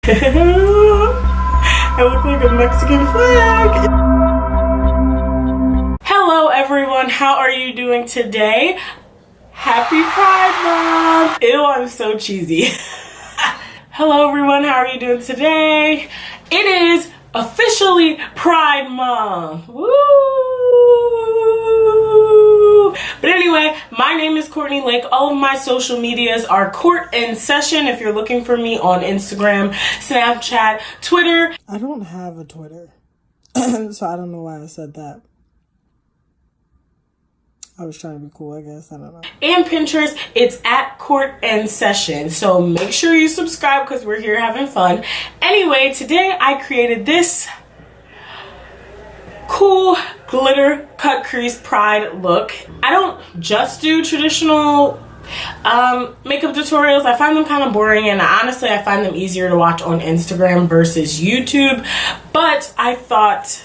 I look like a Mexican flag. Hello everyone, how are you doing today? Happy Pride Month! Ew, I'm so cheesy. Hello everyone, how are you doing today? It is officially Pride Month. Woo! But anyway, my name is Courtney Lake. All of my social medias are Court in Session if you're looking for me on Instagram, Snapchat, Twitter. I don't have a Twitter, so I don't know why I said that. I was trying to be cool, I guess. I don't know. And Pinterest, it's at Court in Session. So make sure you subscribe because we're here having fun. Anyway, today I created this cool glitter cut crease pride look. I don't just do traditional makeup tutorials. I find them kind of boring, and honestly I find them easier to watch on Instagram versus YouTube. But I thought,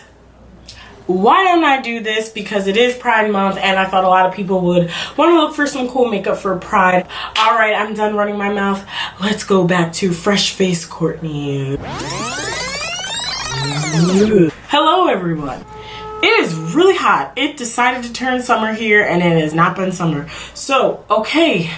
why don't I do this? Because it is Pride Month and I thought a lot of people would want to look for some cool makeup for Pride. Alright, I'm done running my mouth. Let's go back to Fresh Face Courtney. Hello everyone. It is really hot. It decided to turn summer here and it has not been summer. So, okay,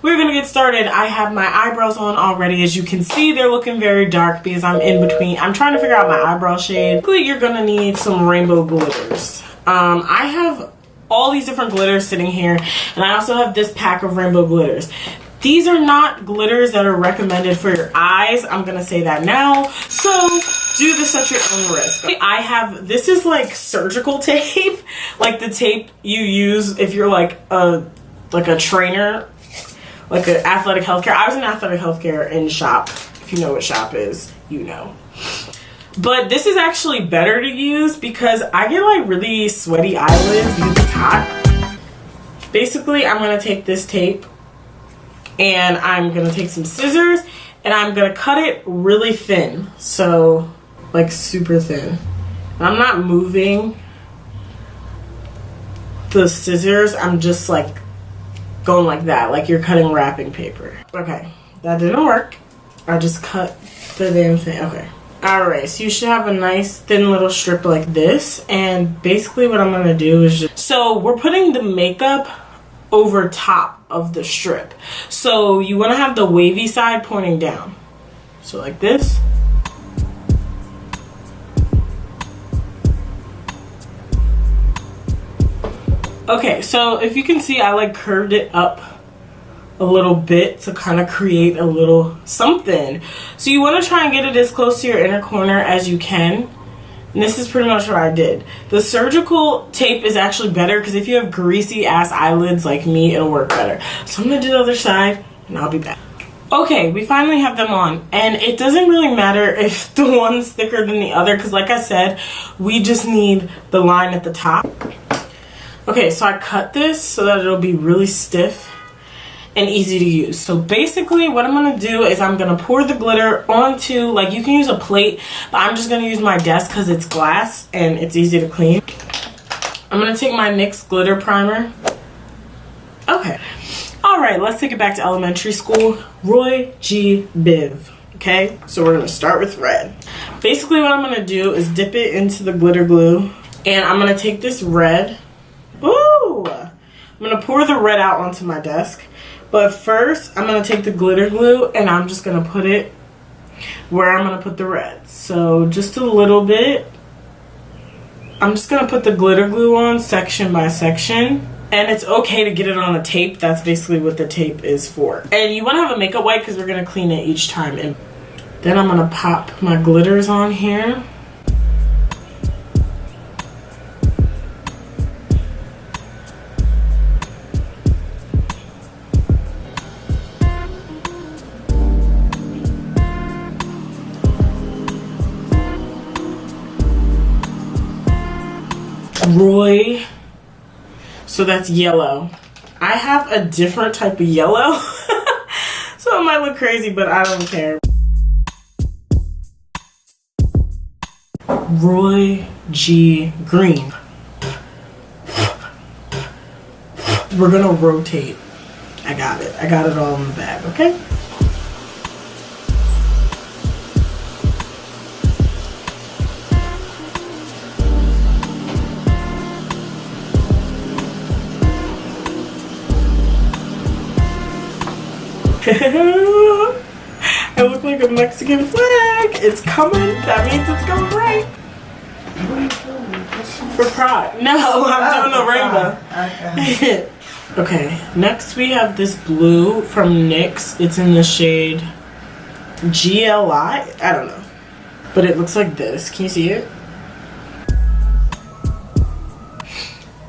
we're gonna get started. I have my eyebrows on already. As you can see, they're looking very dark because I'm in between. I'm trying to figure out my eyebrow shade. Basically, you're gonna need some rainbow glitters. I have all these different glitters sitting here, and I also have this pack of rainbow glitters. These are not glitters that are recommended for your eyes. I'm gonna say that now. So do this at your own risk. I have, this is like surgical tape, like the tape you use if you're like a trainer, like an athletic healthcare. I was in athletic healthcare in shop. If you know what shop is, you know. But this is actually better to use because I get like really sweaty eyelids because it's hot. Basically, I'm gonna take this tape and I'm gonna take some scissors and I'm gonna cut it really thin. So, like super thin. And I'm not moving the scissors. I'm just like going like that, like you're cutting wrapping paper. Okay, that didn't work. I just cut the damn thing. Okay. Alright, so you should have a nice thin little strip like this. And basically what I'm gonna do is just, so we're putting the makeup over top of the strip. So you wanna have the wavy side pointing down. So like this. Okay, so if you can see, I like curved it up a little bit to kind of create a little something. So you want to try and get it as close to your inner corner as you can. And this is pretty much what I did. The surgical tape is actually better because if you have greasy ass eyelids like me, it'll work better. So I'm going to do the other side and I'll be back. Okay, we finally have them on, and it doesn't really matter if the one's thicker than the other because like I said, we just need the line at the top. Okay, so I cut this so that it'll be really stiff and easy to use. So basically what I'm gonna do is I'm gonna pour the glitter onto, like you can use a plate, but I'm just gonna use my desk because it's glass and it's easy to clean. I'm gonna take my NYX glitter primer. Okay, all right, let's take it back to elementary school. Roy G. Biv. Okay, so we're gonna start with red. Basically what I'm gonna do is dip it into the glitter glue, and I'm gonna take this red. Ooh! I'm gonna pour the red out onto my desk. But first, I'm gonna take the glitter glue and I'm just gonna put it where I'm gonna put the red. So just a little bit. I'm just gonna put the glitter glue on section by section. And it's okay to get it on the tape. That's basically what the tape is for. And you wanna have a makeup wipe because we're gonna clean it each time. And then I'm gonna pop my glitters on here. Roy, so that's yellow. I have a different type of yellow, so it might look crazy, but I don't care. Roy G. Green. We're gonna rotate. I got it all in the bag, okay? I look like a Mexican flag. It's coming. That means it's going right. For Pride. No, I'm doing the rainbow. Okay. Okay, next we have this blue from NYX. It's in the shade GLI. I don't know. But it looks like this. Can you see it?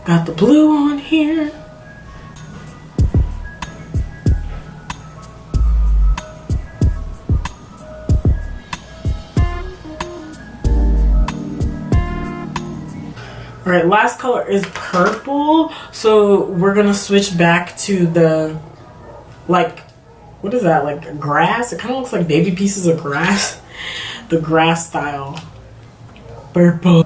Got the blue on here. All right, last color is purple. So we're gonna switch back to the, like, what is that, like grass? It kind of looks like baby pieces of grass. The grass style purple.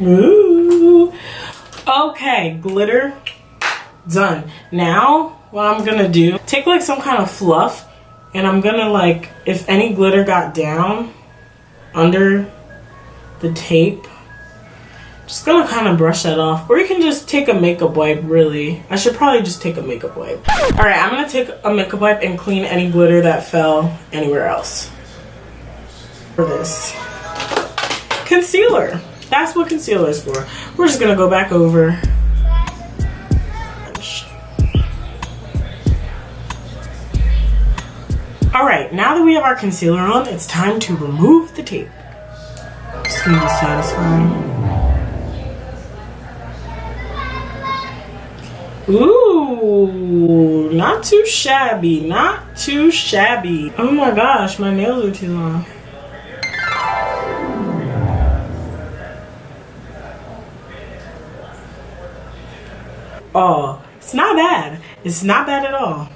Ooh. Okay, glitter done. Now what I'm gonna do, take like some kind of fluff, and I'm gonna, like, if any glitter got down under the tape, just gonna kind of brush that off. Or you can just take a makeup wipe, really. I should probably just take a makeup wipe. All right, I'm gonna take a makeup wipe and clean any glitter that fell anywhere else. For this concealer, that's what concealer is for. We're just gonna go back over. Alright, now that we have our concealer on, it's time to remove the tape. It's gonna be satisfying. Ooh, not too shabby, not too shabby. Oh my gosh, my nails are too long. Oh, it's not bad. It's not bad at all.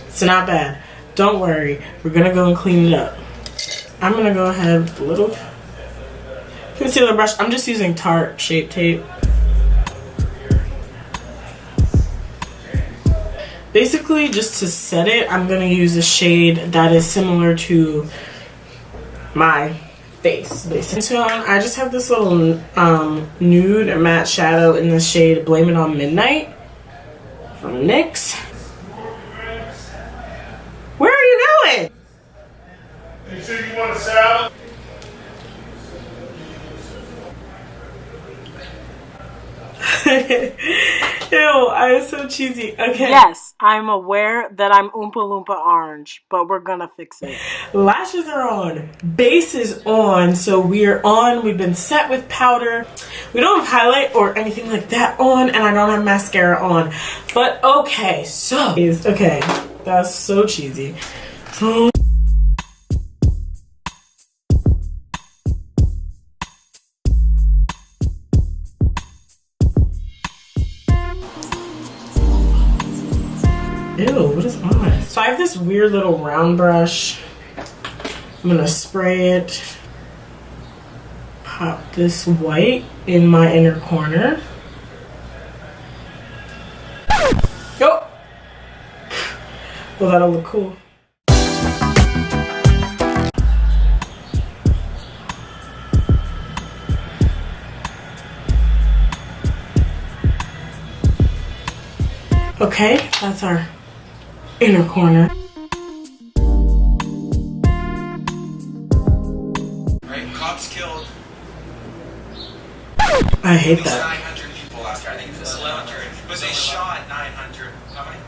It's not bad. Don't worry, we're gonna go and clean it up. I'm gonna go ahead with a little concealer brush. I'm just using Tarte Shape Tape. Basically, just to set it, I'm gonna use a shade that is similar to my face, basically. So I just have this little nude matte shadow in the shade Blame It on Midnight from NYX. Where are you going? You sure you want a salad? Ew, I'm so cheesy. Okay. Yes, I'm aware that I'm Oompa Loompa orange, but we're gonna fix it. Lashes are on. Base is on, so we're on. We've been set with powder. We don't have highlight or anything like that on, and I don't have mascara on. But okay, so okay, that's so cheesy. So ew, what is on? So I have this weird little round brush. I'm gonna spray it. Pop this white in my inner corner. Oh! Well, that'll look cool. Okay, that's our inner corner. Right, cops killed. I hate that. 900 people last year. I think it was 1,100. But they shot 900. How many?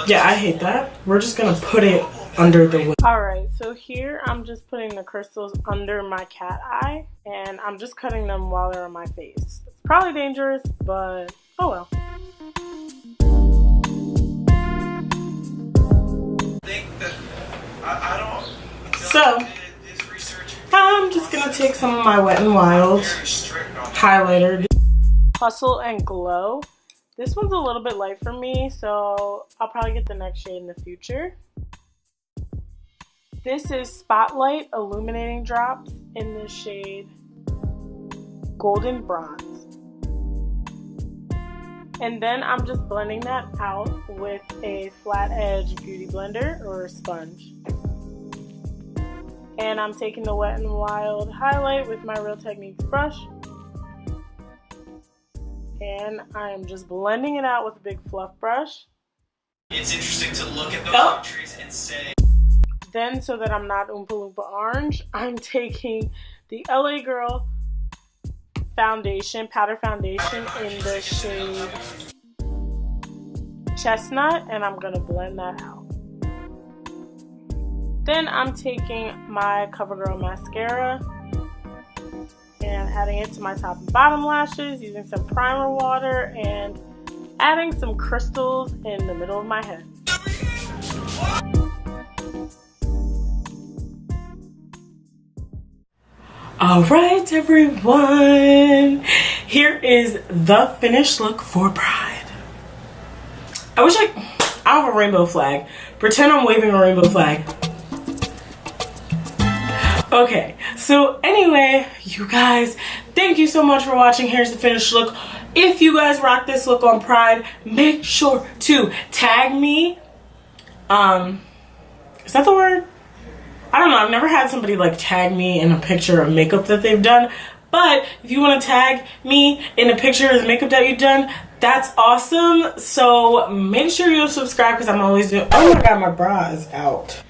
Yeah, I hate that. We're just gonna put it under the wing. Alright, so here I'm just putting the crystals under my cat eye, and I'm just cutting them while they're on my face. It's probably dangerous, but oh well. So, I'm just gonna take some of my Wet n Wild highlighter. Hustle and Glow. This one's a little bit light for me, so I'll probably get the next shade in the future. This is Spotlight Illuminating Drops in the shade Golden Bronze. And then I'm just blending that out with a flat edge beauty blender or a sponge. And I'm taking the Wet n Wild highlight with my Real Techniques brush. And I am just blending it out with a big fluff brush. It's interesting to look at those countries and say. Then, so that I'm not Oompa Loompa orange, I'm taking the LA Girl foundation, powder foundation in the shade Chestnut, and I'm gonna blend that out. Then I'm taking my CoverGirl mascara and adding it to my top and bottom lashes using some primer water and adding some crystals in the middle of my head. Alright everyone, here is the finished look for Pride. I have a rainbow flag. Pretend I'm waving a rainbow flag. Okay, so anyway, you guys, thank you so much for watching. Here's the finished look. If you guys rock this look on Pride, make sure to tag me. Is that the word? I don't know. I've never had somebody like tag me in a picture of makeup that they've done. But if you want to tag me in a picture of the makeup that you've done, that's awesome. So make sure you subscribe because I'm always doing. Oh my god, my bra is out.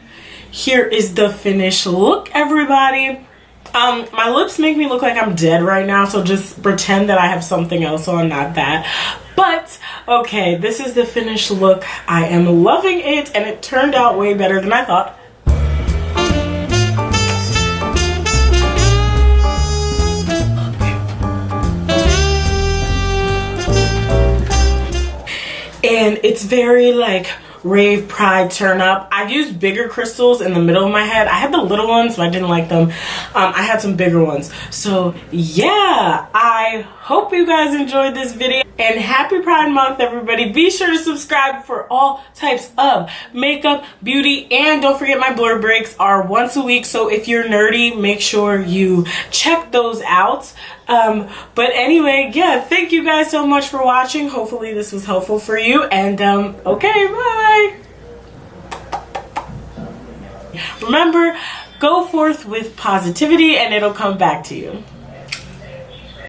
Here is the finished look, everybody. My lips make me look like I'm dead right now, so just pretend that I have something else on, not that. But, okay, this is the finished look. I am loving it, and it turned out way better than I thought. And it's very, like, rave pride turn up. I used bigger crystals in the middle of my head. I had the little ones, but I didn't like them. I had some bigger ones. So yeah, I hope you guys enjoyed this video, and happy Pride Month, everybody. Be sure to subscribe for all types of makeup, beauty, and don't forget my blur breaks are once a week. So if you're nerdy, make sure you check those out. But anyway, yeah, thank you guys so much for watching. Hopefully this was helpful for you, and okay, bye. Remember, go forth with positivity and it'll come back to you.